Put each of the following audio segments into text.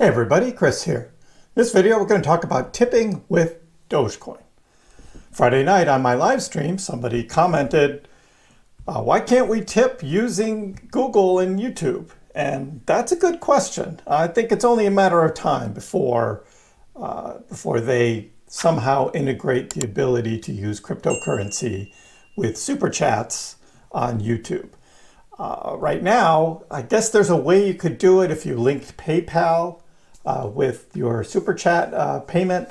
Hey everybody, Chris here. In this video we're going to talk about tipping with Dogecoin. Friday night on my live stream somebody commented, why can't we tip using Google and YouTube? And that's a good question. I think it's only a matter of time before they somehow integrate the ability to use cryptocurrency with super chats on YouTube. Right now, I guess there's a way you could do it if you linked PayPal with your super chat payment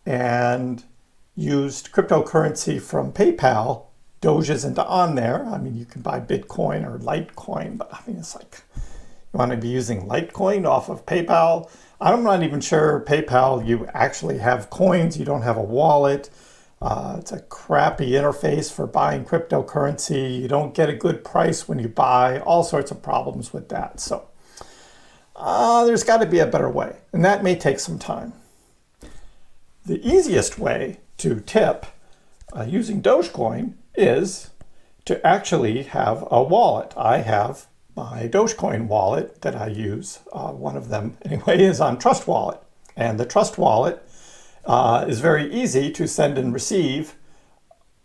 and used cryptocurrency from PayPal. Doge isn't on there. I mean, you can buy Bitcoin or Litecoin, but I mean, it's like, you want to be using Litecoin off of PayPal? I'm not even sure PayPal, you actually have coins, you don't have a wallet. It's a crappy interface for buying cryptocurrency. You don't get a good price when you buy, all sorts of problems with that. So there's got to be a better way, and that may take some time. The easiest way to tip using Dogecoin is to actually have a wallet. I have my Dogecoin wallet that I use. One of them, anyway, is on Trust Wallet. And the Trust Wallet is very easy to send and receive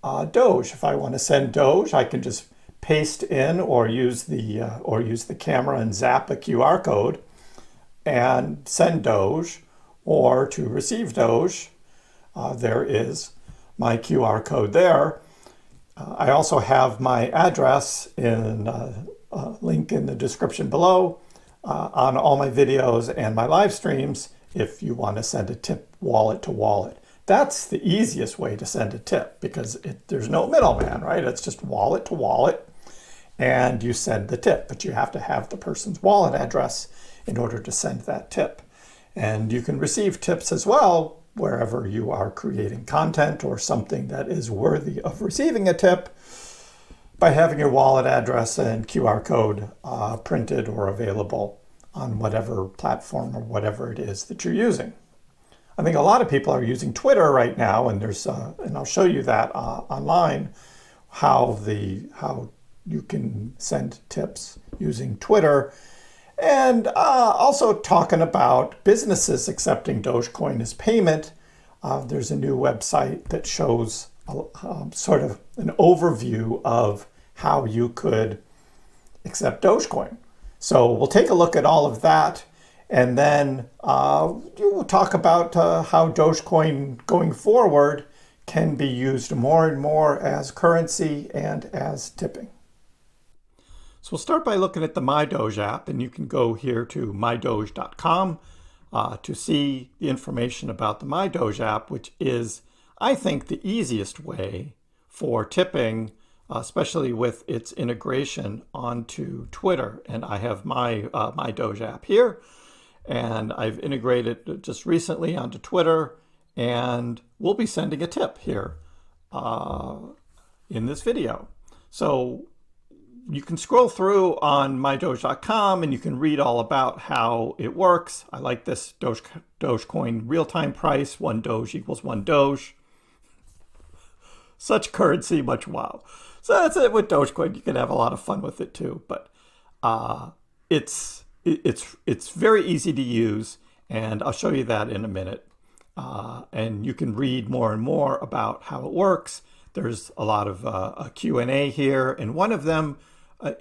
Doge. If I want to send Doge, I can just paste in or use the camera and zap a QR code and send Doge, or to receive Doge, there is my QR code there. I also have my address in a link in the description below on all my videos and my live streams if you want to send a tip wallet to wallet. That's the easiest way to send a tip because there's no middleman, right? It's just wallet to wallet and you send the tip, but you have to have the person's wallet address in order to send that tip. And you can receive tips as well wherever you are creating content or something that is worthy of receiving a tip by having your wallet address and QR code printed or available on whatever platform or whatever it is that you're using. I think a lot of people are using Twitter right now, and and I'll show you that online how you can send tips using Twitter, and also talking about businesses accepting Dogecoin as payment. There's a new website that shows sort of an overview of how you could accept Dogecoin. So we'll take a look at all of that, and then we'll talk about how Dogecoin going forward can be used more and more as currency and as tipping. So we'll start by looking at the MyDoge app, and you can go here to MyDoge.com to see the information about the MyDoge app, which is, I think, the easiest way for tipping, especially with its integration onto Twitter. And I have my MyDoge app here, and I've integrated just recently onto Twitter, and we'll be sending a tip here in this video. So you can scroll through on mydoge.com and you can read all about how it works. I like this Dogecoin real-time price, 1 Doge equals 1 Doge. Such currency, much wow. So that's it with Dogecoin. You can have a lot of fun with it too, but it's very easy to use, and I'll show you that in a minute. And you can read more and more about how it works. There's a lot of a Q&A here, and one of them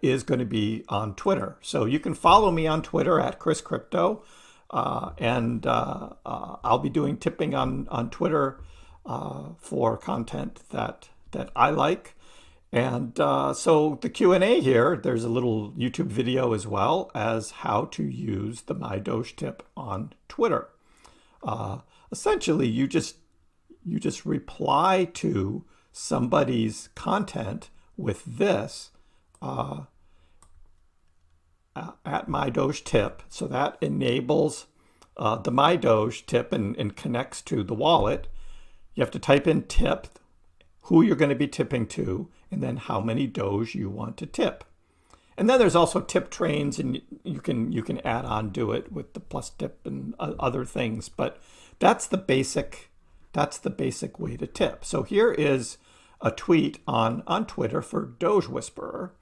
is going to be on Twitter. So you can follow me on Twitter at Chris Crypto, and I'll be doing tipping on Twitter for content that I like. And so the Q&A here, there's a little YouTube video as well as how to use the MyDoge tip on Twitter. Essentially, you just reply to somebody's content with this at MyDoge tip. So that enables the MyDoge tip and connects to the wallet. You have to type in tip, who you're going to be tipping to, and then how many Doge you want to tip. And then there's also tip trains, and you can add on to it with the plus tip and other things. But that's the basic way to tip. So here is a tweet on Twitter for Doge Whisperer,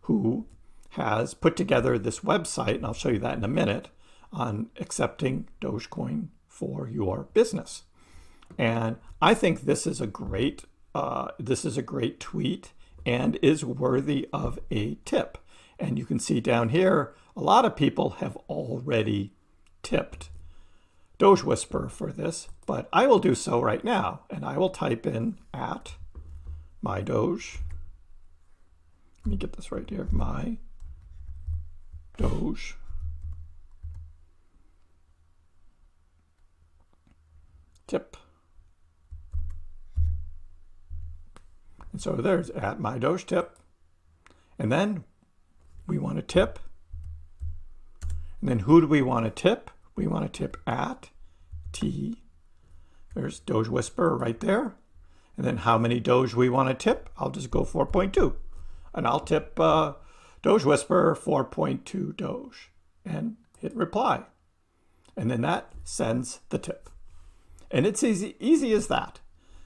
who has put together this website, and I'll show you that in a minute, on accepting Dogecoin for your business. And I think this is a great tweet and is worthy of a tip. And you can see down here, a lot of people have already tipped Doge Whisperer for this, but I will do so right now. And I will type in at MyDoge. Let me get this right here. MyDoge. Tip. And so there's at MyDoge tip. And then we want to tip. And then who do we want to tip? We want to tip at T. There's Doge Whisperer right there. And then how many Doge we want to tip? I'll just go 4.2. And I'll tip Doge Whisperer 4.2 Doge and hit reply. And then that sends the tip. And it's easy as that.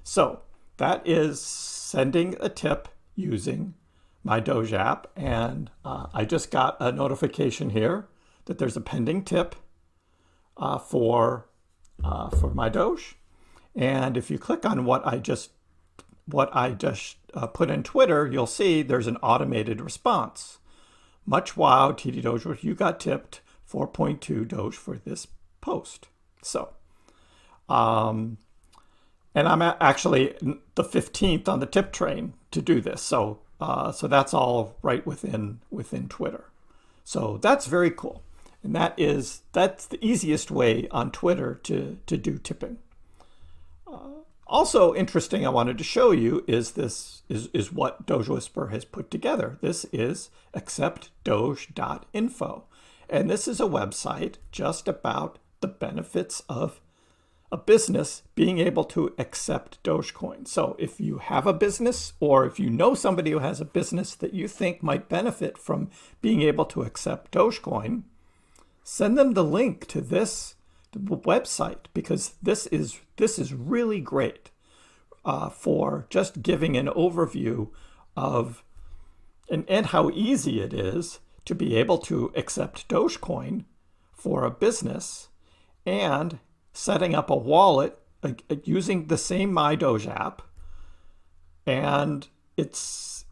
So that is sending a tip using my Doge app. And I just got a notification here that there's a pending tip for my Doge. And if you click on what I just put in Twitter, you'll see there's an automated response. Much wow, TD Doge, you got tipped 4.2 Doge for this post. So, and I'm actually the 15th on the tip train to do this. So, so that's all right within Twitter. So that's very cool. And that's the easiest way on Twitter to do tipping. Also interesting, I wanted to show you is what Doge Whisperer has put together. This is acceptdoge.info. And this is a website just about the benefits of a business being able to accept Dogecoin. So if you have a business, or if you know somebody who has a business that you think might benefit from being able to accept Dogecoin, send them the link to this website, because this is really great for just giving an overview of and how easy it is to be able to accept Dogecoin for a business, and setting up a wallet using the same MyDoge app. And it's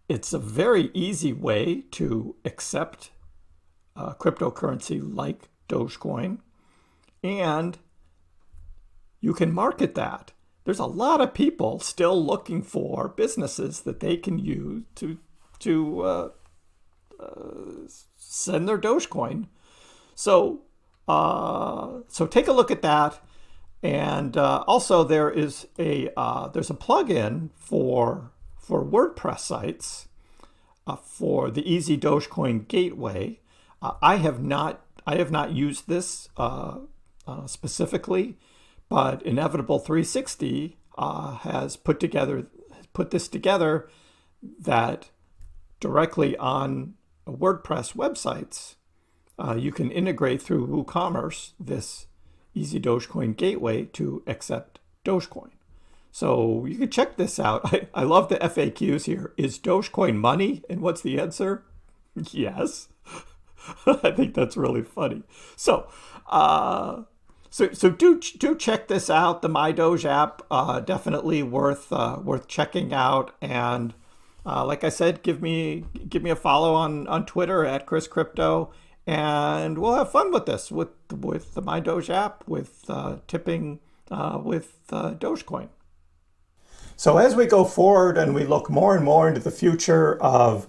a very easy way to accept cryptocurrency like Dogecoin, and you can market that. There's a lot of people still looking for businesses that they can use to send their Dogecoin. So take a look at that. And also there's a plugin for WordPress sites for the Easy Dogecoin Gateway. I have not used this specifically, but Inevitable 360 has put this together that directly on WordPress websites you can integrate through WooCommerce this Easy Dogecoin Gateway to accept Dogecoin. So you can check this out. I love the FAQs here. Is Dogecoin money? And what's the answer? Yes. I think that's really funny. So do check this out. The MyDoge app, definitely worth checking out. And like I said, give me a follow on Twitter at Chris Crypto, and we'll have fun with this with the MyDoge app, with tipping with Dogecoin. So as we go forward and we look more and more into the future of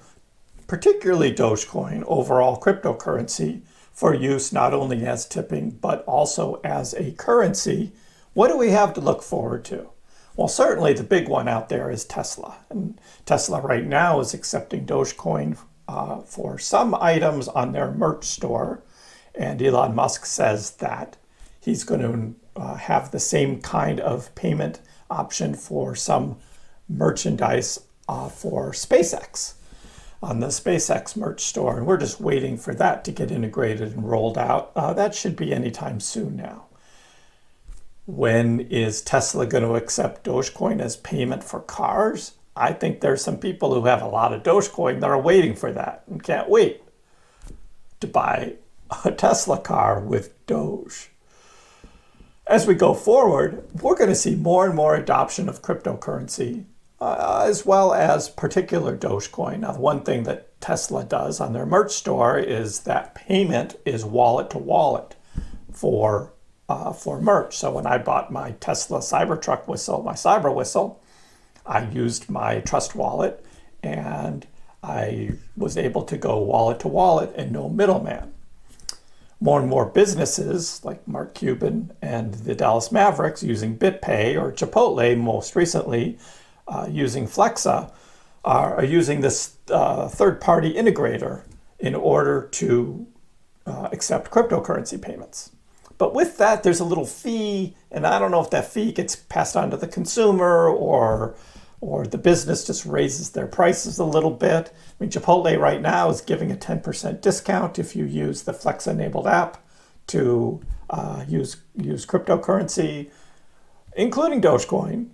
particularly Dogecoin, overall cryptocurrency, for use not only as tipping, but also as a currency, what do we have to look forward to? Well, certainly the big one out there is Tesla. And Tesla right now is accepting Dogecoin for some items on their merch store. And Elon Musk says that he's going to have the same kind of payment option for some merchandise for SpaceX on the SpaceX merch store. And we're just waiting for that to get integrated and rolled out. That should be anytime soon now. When is Tesla going to accept Dogecoin as payment for cars? I think there's some people who have a lot of Dogecoin that are waiting for that and can't wait to buy a Tesla car with Doge. As we go forward, we're going to see more and more adoption of cryptocurrency, as well as particular Dogecoin. Now, the one thing that Tesla does on their merch store is that payment is wallet to wallet for merch. So when I bought my Tesla Cybertruck whistle, my Cyber whistle, I used my Trust wallet and I was able to go wallet to wallet and no middleman. More and more businesses like Mark Cuban and the Dallas Mavericks using BitPay, or Chipotle most recently using Flexa, are using this third-party integrator in order to accept cryptocurrency payments. But with that, there's a little fee, and I don't know if that fee gets passed on to the consumer or the business just raises their prices a little bit. I mean, Chipotle right now is giving a 10% discount if you use the Flex-enabled app to use cryptocurrency, including Dogecoin,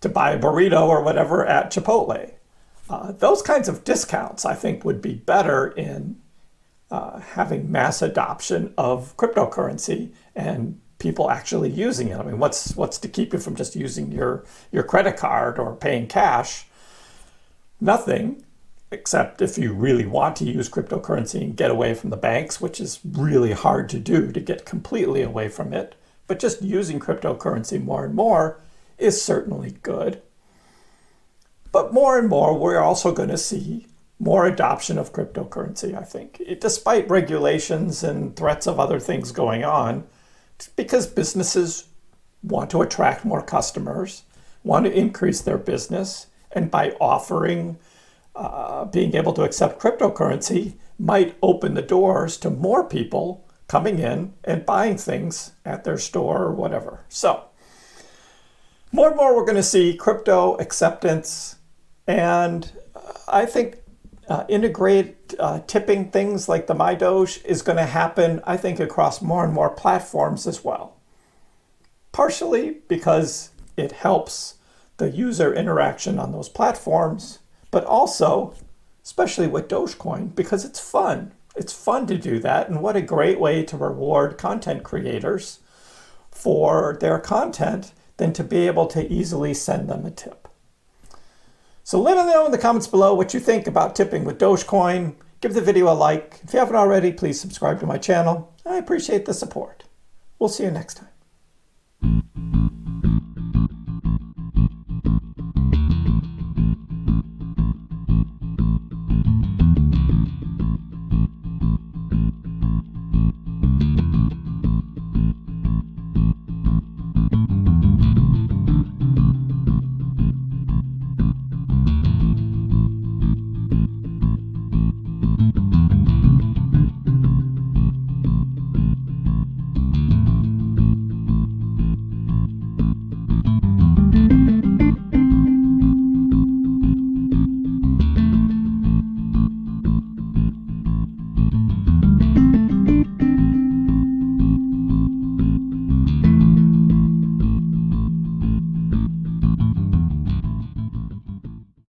to buy a burrito or whatever at Chipotle. Those kinds of discounts, I think, would be better in having mass adoption of cryptocurrency and people actually using it. I mean, what's to keep you from just using your credit card or paying cash? Nothing, except if you really want to use cryptocurrency and get away from the banks, which is really hard to do, to get completely away from it. But just using cryptocurrency more and more is certainly good. But more and more, we're also going to see more adoption of cryptocurrency, I think, despite regulations and threats of other things going on, because businesses want to attract more customers, want to increase their business, and by offering, being able to accept cryptocurrency might open the doors to more people coming in and buying things at their store or whatever. So more and more we're going to see crypto acceptance, and I think integrate tipping things like the MyDoge is going to happen, I think, across more and more platforms as well. Partially because it helps the user interaction on those platforms, but also, especially with Dogecoin, because it's fun. It's fun to do that, and what a great way to reward content creators for their content than to be able to easily send them a tip. So let me know in the comments below what you think about tipping with Dogecoin. Give the video a like. If you haven't already, please subscribe to my channel. I appreciate the support. We'll see you next time.